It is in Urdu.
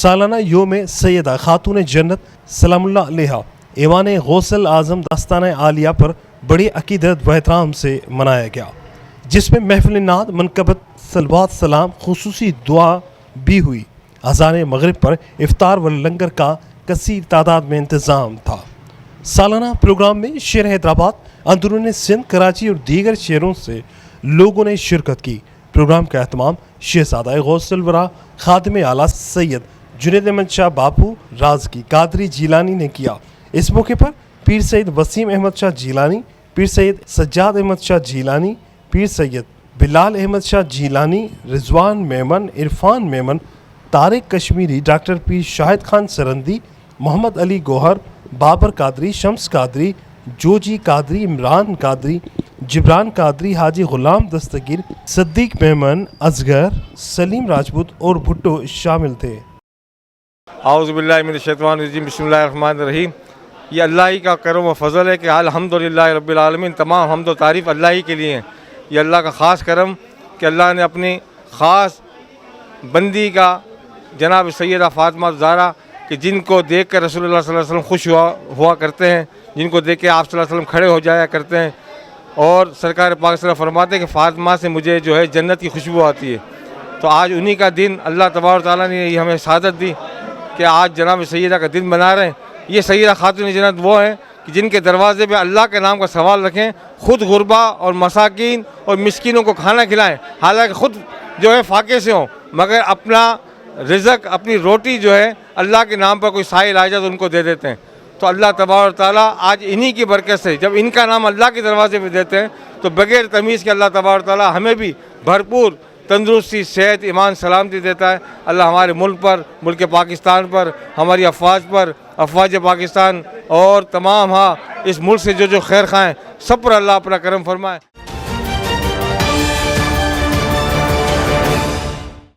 سالانہ یوم سیدہ خاتون جنت سلام اللہ علیہ ایوان غوث اعظم داستان عالیہ پر بڑی عقیدت و احترام سے منایا گیا، جس میں محفل نعت، منقبت، صلوات، سلام، خصوصی دعا بھی ہوئی۔ اذان مغرب پر افطار و لنگر کا کثیر تعداد میں انتظام تھا۔ سالانہ پروگرام میں شہر حیدرآباد، اندرون سندھ، کراچی اور دیگر شہروں سے لوگوں نے شرکت کی۔ پروگرام کا اہتمام شہزادہ غوث الورا خادم اعلیٰ سید جنید احمد شاہ باپو رازقی قادری جیلانی نے کیا۔ اس موقع پر پیر سید وسیم احمد شاہ جیلانی، پیر سید سجاد احمد شاہ جیلانی، پیر سید بلال احمد شاہ جیلانی، رضوان میمن، عرفان میمن، طارق کشمیری، ڈاکٹر پیر شاہد خان سرندی، محمد علی گوہر، بابر قادری، شمس قادری، جوجی قادری، عمران قادری، جبران قادری، حاجی غلام دستگیر، صدیق میمن، اصغر، سلیم راجپوت اور بھٹو شامل تھے۔ اعوذ باللہ من الشیطان الرجیم، بسم اللہ الرحمن الرحیم۔ یہ اللہ ہی کا کرم و فضل ہے کہ الحمدللہ رب العالمین، تمام حمد و تعریف اللہ ہی کے لیے ہیں۔ یہ اللہ کا خاص کرم کہ اللہ نے اپنی خاص بندی کا جناب سیدہ فاطمہ زہرا کہ جن کو دیکھ کر رسول اللہ صلی اللہ علیہ وسلم خوش ہوا کرتے ہیں، جن کو دیکھ کے آپ صلی اللہ علیہ وسلم کھڑے ہو جایا کرتے ہیں، اور سرکار پاک صلی اللہ علیہ وسلم فرماتے ہیں کہ فاطمہ سے مجھے جو ہے جنت کی خوشبو آتی ہے۔ تو آج انہی کا دن اللہ تبارک و تعالیٰ نے یہ ہمیں سعادت دی کہ آج جناب سیدہ کا دن بنا رہے ہیں۔ یہ سیدہ خاتون جنت وہ ہیں کہ جن کے دروازے پہ اللہ کے نام کا سوال رکھیں، خود غربا اور مساکین اور مسکینوں کو کھانا کھلائیں، حالانکہ خود جو ہے فاقے سے ہوں، مگر اپنا رزق، اپنی روٹی جو ہے اللہ کے نام پر کوئی سائل آ جائے تو ان کو دے دیتے ہیں۔ تو اللہ تبارک تعالیٰ آج انہی کی برکت سے جب ان کا نام اللہ کے دروازے پہ دیتے ہیں تو بغیر تمیز کے اللہ تبارک تعالیٰ ہمیں بھی بھرپور تندرستی، صحت، ایمان، سلامتی دیتا ہے۔ اللہ ہمارے ملک پر، ملک پاکستان پر، ہماری افواج پر، افواج پاکستان اور تمام اس ملک سے جو خیر خواہ ہیں سب پر اللہ اپنا کرم فرمائے۔